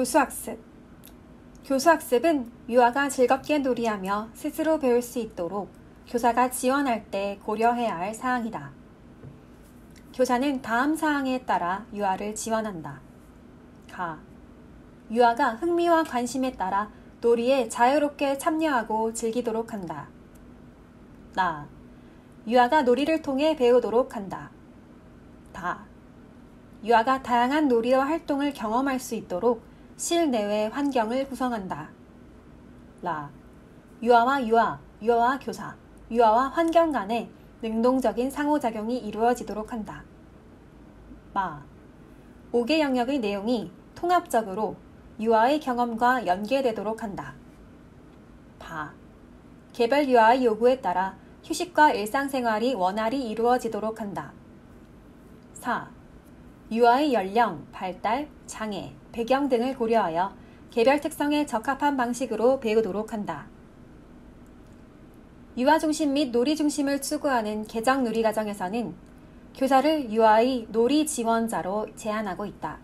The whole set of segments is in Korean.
교수학습. 교수학습은 유아가 즐겁게 놀이하며 스스로 배울 수 있도록 교사가 지원할 때 고려해야 할 사항이다. 교사는 다음 사항에 따라 유아를 지원한다. 가. 유아가 흥미와 관심에 따라 놀이에 자유롭게 참여하고 즐기도록 한다. 나. 유아가 놀이를 통해 배우도록 한다. 다. 유아가 다양한 놀이와 활동을 경험할 수 있도록 실내외 환경을 구성한다. 라. 유아와 교사, 유아와 환경 간에 능동적인 상호작용이 이루어지도록 한다. 마. 5개 영역의 내용이 통합적으로 유아의 경험과 연계되도록 한다. 바. 개별 유아의 요구에 따라 휴식과 일상생활이 원활히 이루어지도록 한다. 사. 유아의 연령, 발달, 장애, 배경 등을 고려하여 개별 특성에 적합한 방식으로 배우도록 한다. 유아 중심 및 놀이 중심을 추구하는 개정 놀이과정에서는 교사를 유아의 놀이 지원자로 제안하고 있다.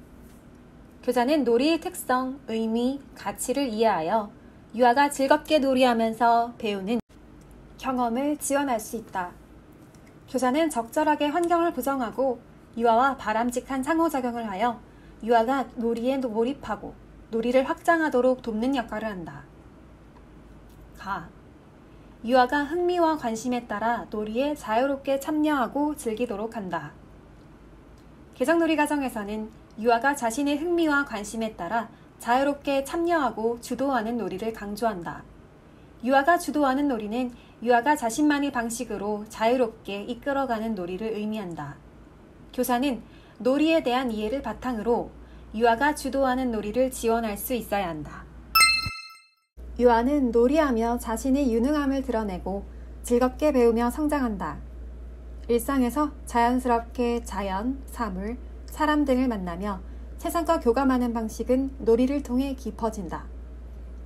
교사는 놀이의 특성, 의미, 가치를 이해하여 유아가 즐겁게 놀이하면서 배우는 경험을 지원할 수 있다. 교사는 적절하게 환경을 구성하고 유아와 바람직한 상호작용을 하여 유아가 놀이에 몰입하고 놀이를 확장하도록 돕는 역할을 한다. 가. 유아가 흥미와 관심에 따라 놀이에 자유롭게 참여하고 즐기도록 한다. 개정놀이 과정에서는 유아가 자신의 흥미와 관심에 따라 자유롭게 참여하고 주도하는 놀이를 강조한다. 유아가 주도하는 놀이는 유아가 자신만의 방식으로 자유롭게 이끌어가는 놀이를 의미한다. 교사는 놀이에 대한 이해를 바탕으로 유아가 주도하는 놀이를 지원할 수 있어야 한다. 유아는 놀이하며 자신의 유능함을 드러내고 즐겁게 배우며 성장한다. 일상에서 자연스럽게 자연, 사물, 사람 등을 만나며 세상과 교감하는 방식은 놀이를 통해 깊어진다.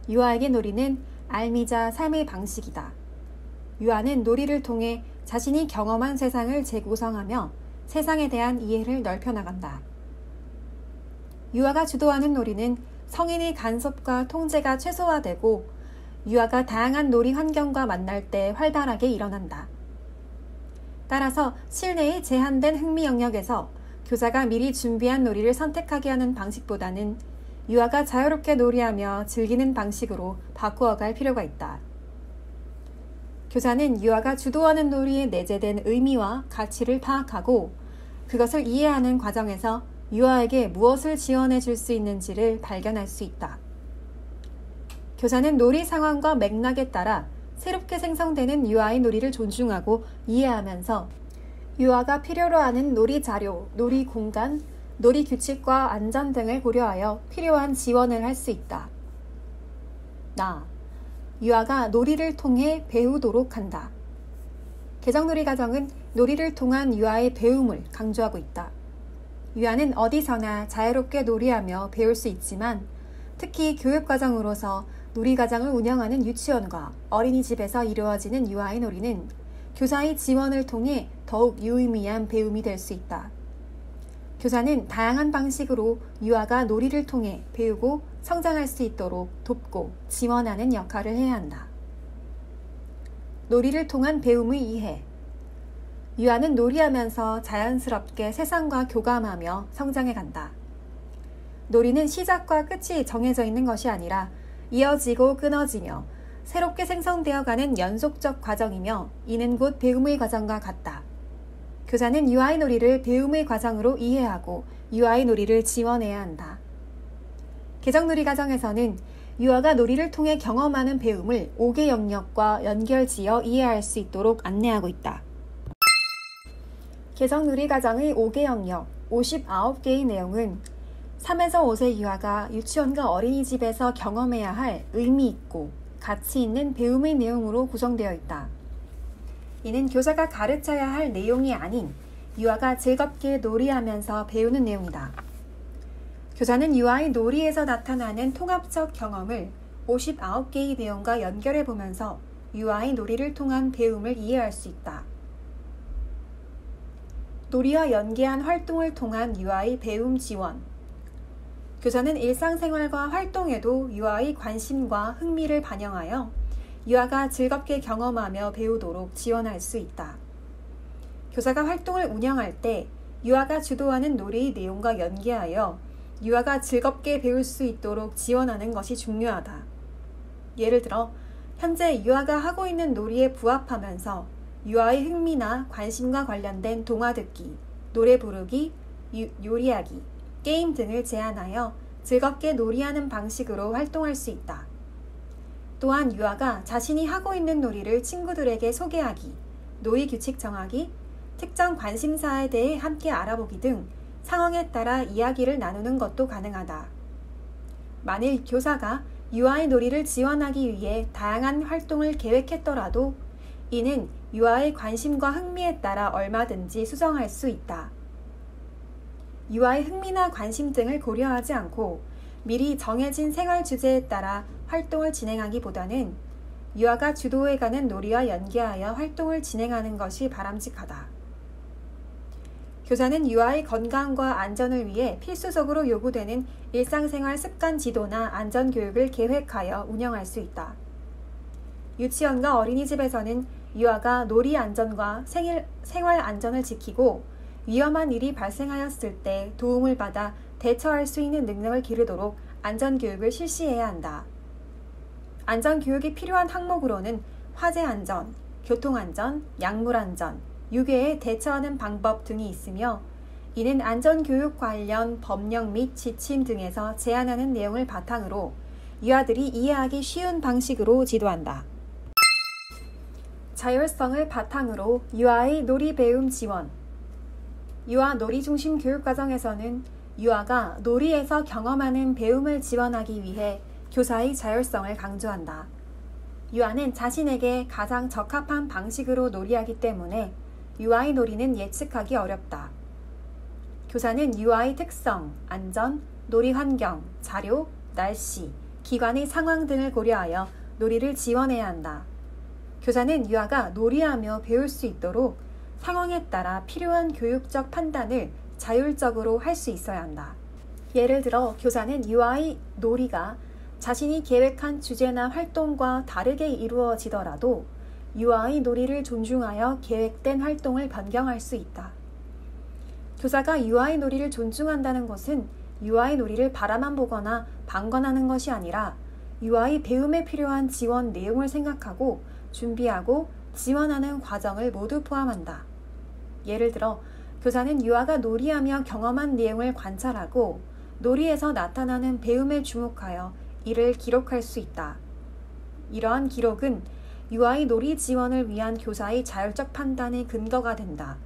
유아에게 놀이는 알미자 삶의 방식이다. 유아는 놀이를 통해 자신이 경험한 세상을 재구성하며 세상에 대한 이해를 넓혀나간다. 유아가 주도하는 놀이는 성인의 간섭과 통제가 최소화되고 유아가 다양한 놀이 환경과 만날 때 활발하게 일어난다. 따라서 실내의 제한된 흥미 영역에서 교사가 미리 준비한 놀이를 선택하게 하는 방식보다는 유아가 자유롭게 놀이하며 즐기는 방식으로 바꾸어갈 필요가 있다. 교사는 유아가 주도하는 놀이에 내재된 의미와 가치를 파악하고 그것을 이해하는 과정에서 유아에게 무엇을 지원해 줄 수 있는지를 발견할 수 있다. 교사는 놀이 상황과 맥락에 따라 새롭게 생성되는 유아의 놀이를 존중하고 이해하면서 유아가 필요로 하는 놀이 자료, 놀이 공간, 놀이 규칙과 안전 등을 고려하여 필요한 지원을 할 수 있다. 나. 유아가 놀이를 통해 배우도록 한다. 개정놀이 과정은 놀이를 통한 유아의 배움을 강조하고 있다. 유아는 어디서나 자유롭게 놀이하며 배울 수 있지만 특히 교육과정으로서 놀이과정을 운영하는 유치원과 어린이집에서 이루어지는 유아의 놀이는 교사의 지원을 통해 더욱 유의미한 배움이 될 수 있다. 교사는 다양한 방식으로 유아가 놀이를 통해 배우고 성장할 수 있도록 돕고 지원하는 역할을 해야 한다. 놀이를 통한 배움의 이해. 유아는 놀이하면서 자연스럽게 세상과 교감하며 성장해 간다. 놀이는 시작과 끝이 정해져 있는 것이 아니라 이어지고 끊어지며 새롭게 생성되어가는 연속적 과정이며 이는 곧 배움의 과정과 같다. 교사는 유아의 놀이를 배움의 과정으로 이해하고 유아의 놀이를 지원해야 한다. 개정놀이 과정에서는 유아가 놀이를 통해 경험하는 배움을 5개 영역과 연결지어 이해할 수 있도록 안내하고 있다. 개정놀이 과정의 5개 영역, 59개의 내용은 3에서 5세 유아가 유치원과 어린이집에서 경험해야 할 의미 있고 가치 있는 배움의 내용으로 구성되어 있다. 이는 교사가 가르쳐야 할 내용이 아닌 유아가 즐겁게 놀이하면서 배우는 내용이다. 교사는 유아의 놀이에서 나타나는 통합적 경험을 59개의 내용과 연결해 보면서 유아의 놀이를 통한 배움을 이해할 수 있다. 놀이와 연계한 활동을 통한 유아의 배움 지원. 교사는 일상생활과 활동에도 유아의 관심과 흥미를 반영하여 유아가 즐겁게 경험하며 배우도록 지원할 수 있다. 교사가 활동을 운영할 때 유아가 주도하는 놀이의 내용과 연계하여 유아가 즐겁게 배울 수 있도록 지원하는 것이 중요하다. 예를 들어 현재 유아가 하고 있는 놀이에 부합하면서 유아의 흥미나 관심과 관련된 동화 듣기, 노래 부르기, 요리하기, 게임 등을 제안하여 즐겁게 놀이하는 방식으로 활동할 수 있다. 또한 유아가 자신이 하고 있는 놀이를 친구들에게 소개하기, 놀이 규칙 정하기, 특정 관심사에 대해 함께 알아보기 등 상황에 따라 이야기를 나누는 것도 가능하다. 만일 교사가 유아의 놀이를 지원하기 위해 다양한 활동을 계획했더라도 이는 유아의 관심과 흥미에 따라 얼마든지 수정할 수 있다. 유아의 흥미나 관심 등을 고려하지 않고 미리 정해진 생활 주제에 따라 활동을 진행하기보다는 유아가 주도해가는 놀이와 연계하여 활동을 진행하는 것이 바람직하다. 교사는 유아의 건강과 안전을 위해 필수적으로 요구되는 일상생활 습관 지도나 안전교육을 계획하여 운영할 수 있다. 유치원과 어린이집에서는 유아가 놀이 안전과 생활 안전을 지키고 위험한 일이 발생하였을 때 도움을 받아 대처할 수 있는 능력을 기르도록 안전교육을 실시해야 한다. 안전교육이 필요한 항목으로는 화재 안전, 교통 안전, 약물 안전, 유괴에 대처하는 방법 등이 있으며 이는 안전교육 관련 법령 및 지침 등에서 제안하는 내용을 바탕으로 유아들이 이해하기 쉬운 방식으로 지도한다. 자율성을 바탕으로 유아의 놀이 배움 지원. 유아 놀이 중심 교육 과정에서는 유아가 놀이에서 경험하는 배움을 지원하기 위해 교사의 자율성을 강조한다. 유아는 자신에게 가장 적합한 방식으로 놀이하기 때문에 유아의 놀이는 예측하기 어렵다. 교사는 유아의 특성, 안전, 놀이 환경, 자료, 날씨, 기관의 상황 등을 고려하여 놀이를 지원해야 한다. 교사는 유아가 놀이하며 배울 수 있도록 상황에 따라 필요한 교육적 판단을 자율적으로 할 수 있어야 한다. 예를 들어 교사는 유아의 놀이가 자신이 계획한 주제나 활동과 다르게 이루어지더라도 유아의 놀이를 존중하여 계획된 활동을 변경할 수 있다. 교사가 유아의 놀이를 존중한다는 것은 유아의 놀이를 바라만 보거나 방관하는 것이 아니라 유아의 배움에 필요한 지원 내용을 생각하고 준비하고 지원하는 과정을 모두 포함한다. 예를 들어 교사는 유아가 놀이하며 경험한 내용을 관찰하고 놀이에서 나타나는 배움에 주목하여 이를 기록할 수 있다. 이러한 기록은 유아의 놀이 지원을 위한 교사의 자율적 판단의 근거가 된다.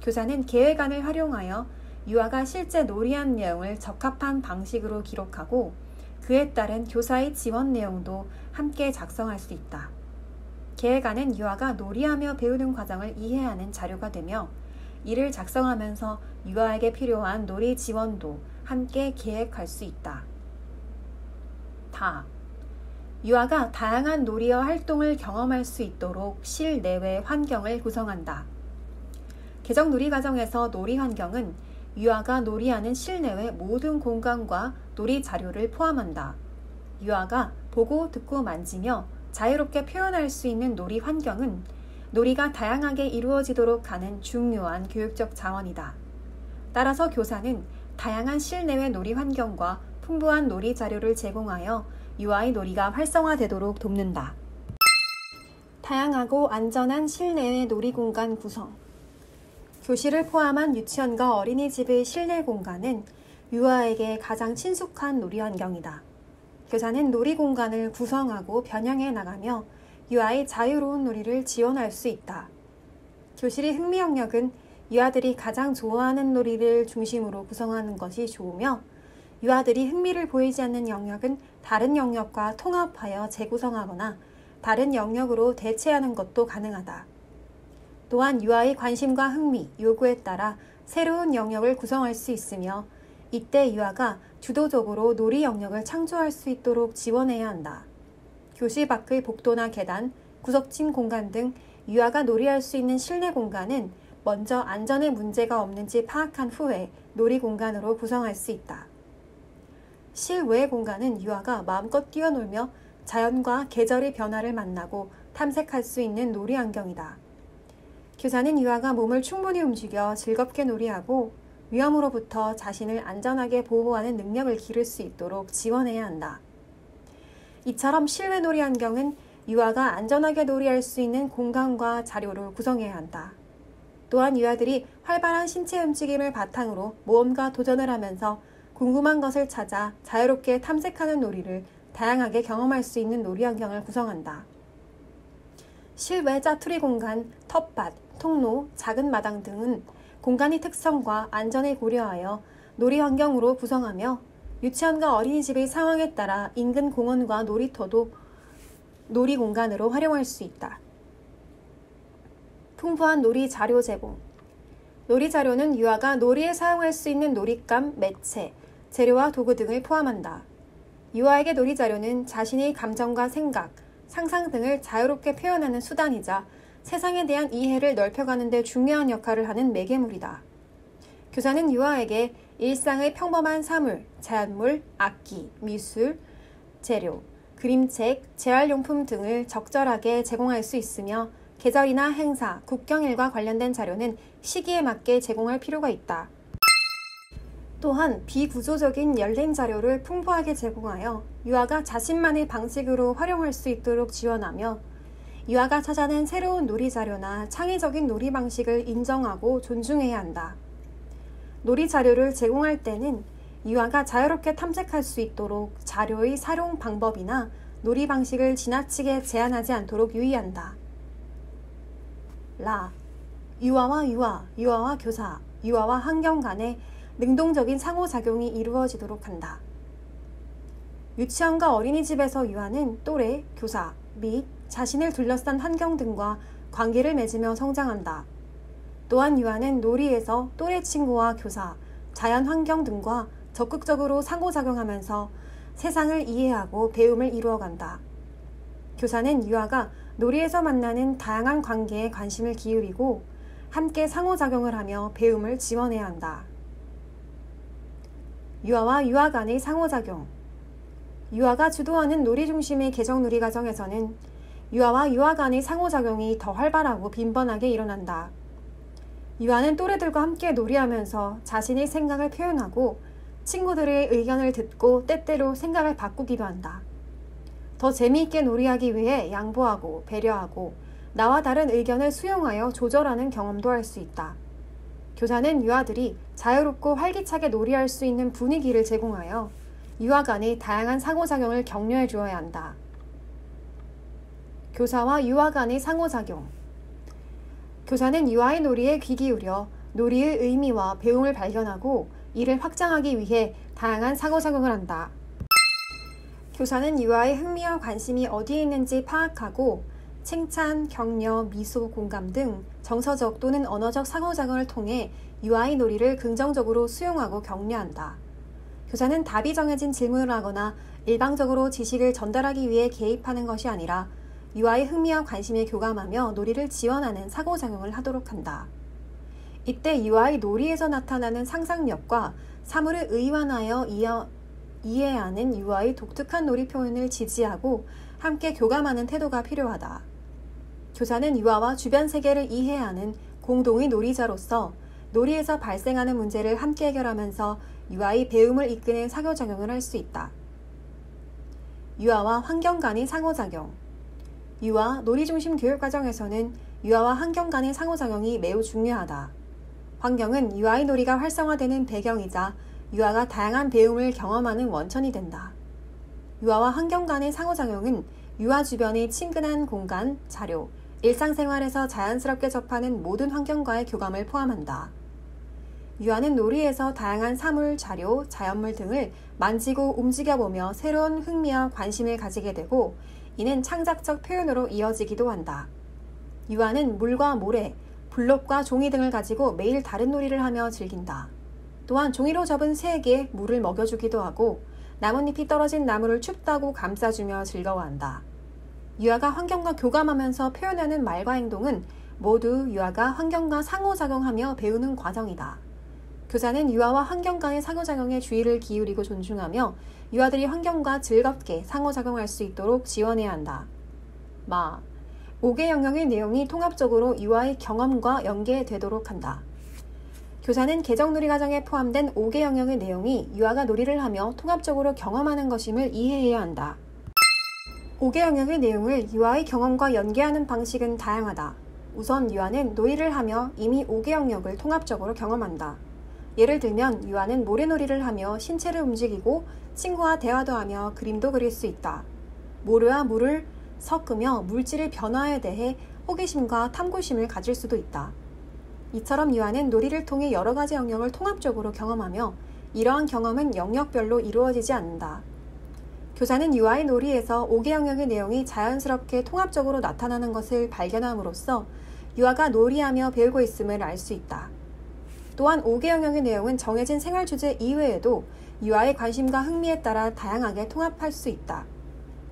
교사는 계획안을 활용하여 유아가 실제 놀이한 내용을 적합한 방식으로 기록하고 그에 따른 교사의 지원 내용도 함께 작성할 수 있다. 계획안은 유아가 놀이하며 배우는 과정을 이해하는 자료가 되며 이를 작성하면서 유아에게 필요한 놀이 지원도 함께 계획할 수 있다. 유아가 다양한 놀이와 활동을 경험할 수 있도록 실내외 환경을 구성한다. 개정 놀이 과정에서 놀이 환경은 유아가 놀이하는 실내외 모든 공간과 놀이 자료를 포함한다. 유아가 보고 듣고 만지며 자유롭게 표현할 수 있는 놀이 환경은 놀이가 다양하게 이루어지도록 하는 중요한 교육적 자원이다. 따라서 교사는 다양한 실내외 놀이 환경과 풍부한 놀이 자료를 제공하여 유아의 놀이가 활성화되도록 돕는다. 다양하고 안전한 실내외 놀이 공간 구성. 교실을 포함한 유치원과 어린이집의 실내 공간은 유아에게 가장 친숙한 놀이 환경이다. 교사는 놀이 공간을 구성하고 변형해 나가며 유아의 자유로운 놀이를 지원할 수 있다. 교실의 흥미 영역은 유아들이 가장 좋아하는 놀이를 중심으로 구성하는 것이 좋으며 유아들이 흥미를 보이지 않는 영역은 다른 영역과 통합하여 재구성하거나 다른 영역으로 대체하는 것도 가능하다. 또한 유아의 관심과 흥미, 요구에 따라 새로운 영역을 구성할 수 있으며 이때 유아가 주도적으로 놀이 영역을 창조할 수 있도록 지원해야 한다. 교실 밖의 복도나 계단, 구석진 공간 등 유아가 놀이할 수 있는 실내 공간은 먼저 안전에 문제가 없는지 파악한 후에 놀이 공간으로 구성할 수 있다. 실외 공간은 유아가 마음껏 뛰어놀며 자연과 계절의 변화를 만나고 탐색할 수 있는 놀이 환경이다. 교사는 유아가 몸을 충분히 움직여 즐겁게 놀이하고 위험으로부터 자신을 안전하게 보호하는 능력을 기를 수 있도록 지원해야 한다. 이처럼 실외 놀이 환경은 유아가 안전하게 놀이할 수 있는 공간과 자료를 구성해야 한다. 또한 유아들이 활발한 신체 움직임을 바탕으로 모험과 도전을 하면서 궁금한 것을 찾아 자유롭게 탐색하는 놀이를 다양하게 경험할 수 있는 놀이 환경을 구성한다. 실외 짜투리 공간, 텃밭, 통로, 작은 마당 등은 공간의 특성과 안전을 고려하여 놀이 환경으로 구성하며 유치원과 어린이집의 상황에 따라 인근 공원과 놀이터도 놀이 공간으로 활용할 수 있다. 풍부한 놀이 자료 제공. 놀이 자료는 유아가 놀이에 사용할 수 있는 놀잇감, 매체, 재료와 도구 등을 포함한다. 유아에게 놀이 자료는 자신의 감정과 생각, 상상 등을 자유롭게 표현하는 수단이자 세상에 대한 이해를 넓혀가는 데 중요한 역할을 하는 매개물이다. 교사는 유아에게 일상의 평범한 사물, 자연물, 악기, 미술, 재료, 그림책, 재활용품 등을 적절하게 제공할 수 있으며 계절이나 행사, 국경일과 관련된 자료는 시기에 맞게 제공할 필요가 있다. 또한 비구조적인 열린 자료를 풍부하게 제공하여 유아가 자신만의 방식으로 활용할 수 있도록 지원하며 유아가 찾아낸 새로운 놀이 자료나 창의적인 놀이 방식을 인정하고 존중해야 한다. 놀이 자료를 제공할 때는 유아가 자유롭게 탐색할 수 있도록 자료의 사용 방법이나 놀이 방식을 지나치게 제한하지 않도록 유의한다. 유아와 유아와 교사, 유아와 환경 간의 능동적인 상호작용이 이루어지도록 한다. 유치원과 어린이집에서 유아는 또래, 교사 및 자신을 둘러싼 환경 등과 관계를 맺으며 성장한다. 또한 유아는 놀이에서 또래 친구와 교사, 자연 환경 등과 적극적으로 상호작용하면서 세상을 이해하고 배움을 이루어간다. 교사는 유아가 놀이에서 만나는 다양한 관계에 관심을 기울이고 함께 상호작용을 하며 배움을 지원해야 한다. 유아와 유아 간의 상호작용. 유아가 주도하는 놀이 중심의 개정놀이 과정에서는 유아와 유아 간의 상호작용이 더 활발하고 빈번하게 일어난다. 유아는 또래들과 함께 놀이하면서 자신의 생각을 표현하고 친구들의 의견을 듣고 때때로 생각을 바꾸기도 한다. 더 재미있게 놀이하기 위해 양보하고 배려하고 나와 다른 의견을 수용하여 조절하는 경험도 할 수 있다. 교사는 유아들이 자유롭고 활기차게 놀이할 수 있는 분위기를 제공하여 유아 간의 다양한 상호작용을 격려해 주어야 한다. 교사와 유아 간의 상호작용. 교사는 유아의 놀이에 귀 기울여 놀이의 의미와 배움을 발견하고 이를 확장하기 위해 다양한 상호작용을 한다. 교사는 유아의 흥미와 관심이 어디에 있는지 파악하고 칭찬, 격려, 미소, 공감 등 정서적 또는 언어적 상호작용을 통해 유아의 놀이를 긍정적으로 수용하고 격려한다. 교사는 답이 정해진 질문을 하거나 일방적으로 지식을 전달하기 위해 개입하는 것이 아니라 유아의 흥미와 관심에 교감하며 놀이를 지원하는 상호작용을 하도록 한다. 이때 유아의 놀이에서 나타나는 상상력과 사물을 의완하여 이해하는 유아의 독특한 놀이 표현을 지지하고 함께 교감하는 태도가 필요하다. 교사는 유아와 주변 세계를 이해하는 공동의 놀이자로서 놀이에서 발생하는 문제를 함께 해결하면서 유아의 배움을 이끄는 상호작용을 할 수 있다. 유아와 환경 간의 상호작용. 유아 놀이 중심 교육 과정에서는 유아와 환경 간의 상호작용이 매우 중요하다. 환경은 유아의 놀이가 활성화되는 배경이자 유아가 다양한 배움을 경험하는 원천이 된다. 유아와 환경 간의 상호작용은 유아 주변의 친근한 공간, 자료, 일상생활에서 자연스럽게 접하는 모든 환경과의 교감을 포함한다. 유아는 놀이에서 다양한 사물, 자료, 자연물 등을 만지고 움직여보며 새로운 흥미와 관심을 가지게 되고 이는 창작적 표현으로 이어지기도 한다. 유아는 물과 모래, 블록과 종이 등을 가지고 매일 다른 놀이를 하며 즐긴다. 또한 종이로 접은 새에게 물을 먹여주기도 하고 나뭇잎이 떨어진 나무를 춥다고 감싸주며 즐거워한다. 유아가 환경과 교감하면서 표현하는 말과 행동은 모두 유아가 환경과 상호작용하며 배우는 과정이다. 교사는 유아와 환경 간의 상호작용에 주의를 기울이고 존중하며 유아들이 환경과 즐겁게 상호작용할 수 있도록 지원해야 한다. 5개 영역의 내용이 통합적으로 유아의 경험과 연계되도록 한다. 교사는 개정놀이과정에 포함된 5개 영역의 내용이 유아가 놀이를 하며 통합적으로 경험하는 것임을 이해해야 한다. 5개 영역의 내용을 유아의 경험과 연계하는 방식은 다양하다. 우선 유아는 놀이를 하며 이미 5개 영역을 통합적으로 경험한다. 예를 들면 유아는 모래놀이를 하며 신체를 움직이고 친구와 대화도 하며 그림도 그릴 수 있다. 모래와 물을 섞으며 물질의 변화에 대해 호기심과 탐구심을 가질 수도 있다. 이처럼 유아는 놀이를 통해 여러 가지 영역을 통합적으로 경험하며 이러한 경험은 영역별로 이루어지지 않는다. 교사는 유아의 놀이에서 5개 영역의 내용이 자연스럽게 통합적으로 나타나는 것을 발견함으로써 유아가 놀이하며 배우고 있음을 알 수 있다. 또한 5개 영역의 내용은 정해진 생활 주제 이외에도 유아의 관심과 흥미에 따라 다양하게 통합할 수 있다.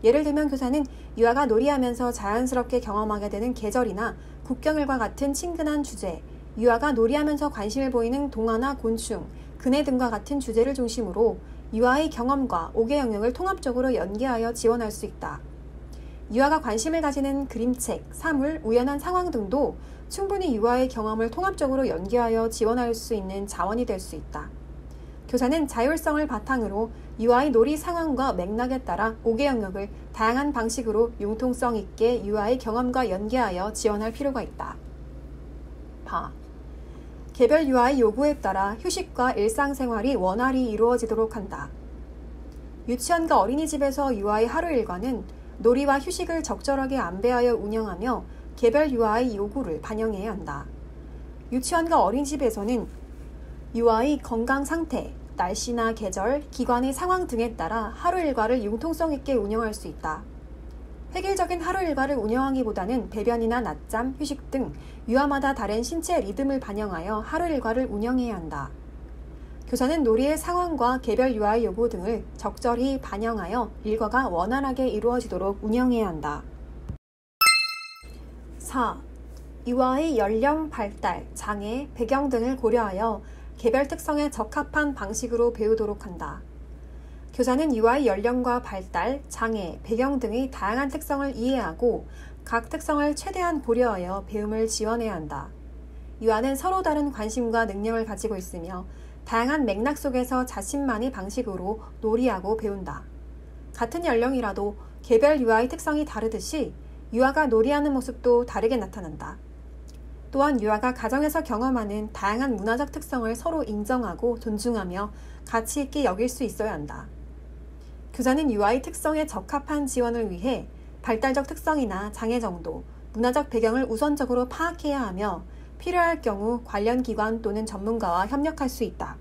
예를 들면 교사는 유아가 놀이하면서 자연스럽게 경험하게 되는 계절이나 국경일과 같은 친근한 주제, 유아가 놀이하면서 관심을 보이는 동화나 곤충, 그네 등과 같은 주제를 중심으로 유아의 경험과 5개 영역을 통합적으로 연계하여 지원할 수 있다. 유아가 관심을 가지는 그림책, 사물, 우연한 상황 등도 충분히 유아의 경험을 통합적으로 연계하여 지원할 수 있는 자원이 될 수 있다. 교사는 자율성을 바탕으로 유아의 놀이 상황과 맥락에 따라 5개 영역을 다양한 방식으로 융통성 있게 유아의 경험과 연계하여 지원할 필요가 있다. 개별 유아의 요구에 따라 휴식과 일상생활이 원활히 이루어지도록 한다. 유치원과 어린이집에서 유아의 하루 일과는 놀이와 휴식을 적절하게 안배하여 운영하며 개별 유아의 요구를 반영해야 한다. 유치원과 어린이집에서는 유아의 건강 상태, 날씨나 계절, 기관의 상황 등에 따라 하루 일과를 융통성 있게 운영할 수 있다. 획일적인 하루 일과를 운영하기보다는 배변이나 낮잠, 휴식 등 유아마다 다른 신체 리듬을 반영하여 하루 일과를 운영해야 한다. 교사는 놀이의 상황과 개별 유아의 요구 등을 적절히 반영하여 일과가 원활하게 이루어지도록 운영해야 한다. 4. 유아의 연령, 발달, 장애, 배경 등을 고려하여 개별 특성에 적합한 방식으로 배우도록 한다. 교사는 유아의 연령과 발달, 장애, 배경 등의 다양한 특성을 이해하고 각 특성을 최대한 고려하여 배움을 지원해야 한다. 유아는 서로 다른 관심과 능력을 가지고 있으며 다양한 맥락 속에서 자신만의 방식으로 놀이하고 배운다. 같은 연령이라도 개별 유아의 특성이 다르듯이 유아가 놀이하는 모습도 다르게 나타난다. 또한 유아가 가정에서 경험하는 다양한 문화적 특성을 서로 인정하고 존중하며 가치 있게 여길 수 있어야 한다. 교사는 유아의 특성에 적합한 지원을 위해 발달적 특성이나 장애 정도, 문화적 배경을 우선적으로 파악해야 하며 필요할 경우 관련 기관 또는 전문가와 협력할 수 있다.